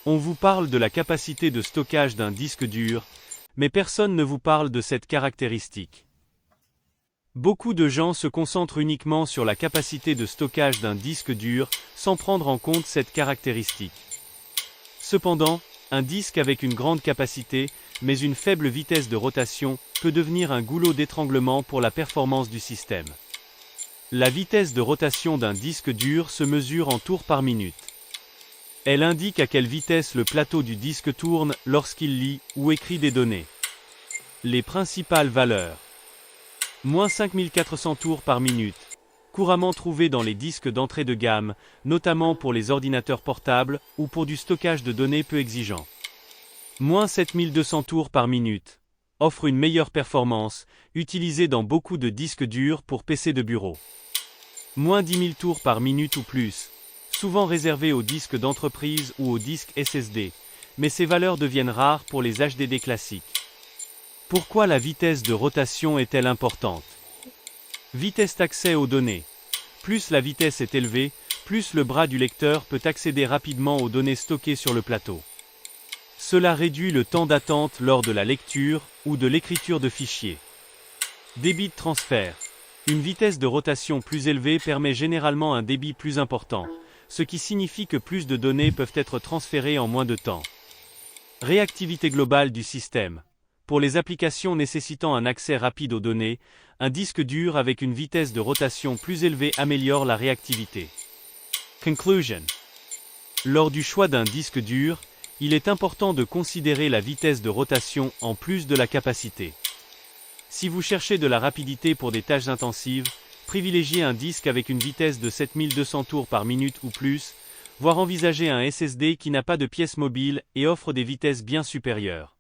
On vous parle de la capacité de stockage d'un disque dur, mais personne ne vous parle de cette caractéristique. Beaucoup de gens se concentrent uniquement sur la capacité de stockage d'un disque dur, sans prendre en compte cette caractéristique. Cependant, un disque avec une grande capacité, mais une faible vitesse de rotation, peut devenir un goulot d'étranglement pour la performance du système. La vitesse de rotation d'un disque dur se mesure en tours par minute. Elle indique à quelle vitesse le plateau du disque tourne lorsqu'il lit ou écrit des données. Les principales valeurs. Moins 5400 tours par minute, couramment trouvé dans les disques d'entrée de gamme, notamment pour les ordinateurs portables ou pour du stockage de données peu exigeant. Moins 7200 tours par minute, offre une meilleure performance, utilisée dans beaucoup de disques durs pour PC de bureau. Moins 10 000 tours par minute ou plus, souvent réservé aux disques d'entreprise ou aux disques SSD, mais ces valeurs deviennent rares pour les HDD classiques. Pourquoi la vitesse de rotation est-elle importante? Vitesse d'accès aux données. Plus la vitesse est élevée, plus le bras du lecteur peut accéder rapidement aux données stockées sur le plateau. Cela réduit le temps d'attente lors de la lecture ou de l'écriture de fichiers. Débit de transfert. Une vitesse de rotation plus élevée permet généralement un débit plus important, ce qui signifie que plus de données peuvent être transférées en moins de temps. Réactivité globale du système. Pour les applications nécessitant un accès rapide aux données, un disque dur avec une vitesse de rotation plus élevée améliore la réactivité. Conclusion. Lors du choix d'un disque dur, il est important de considérer la vitesse de rotation en plus de la capacité. Si vous cherchez de la rapidité pour des tâches intensives, privilégiez un disque avec une vitesse de 7200 tours par minute ou plus, voire envisagez un SSD qui n'a pas de pièce mobile et offre des vitesses bien supérieures.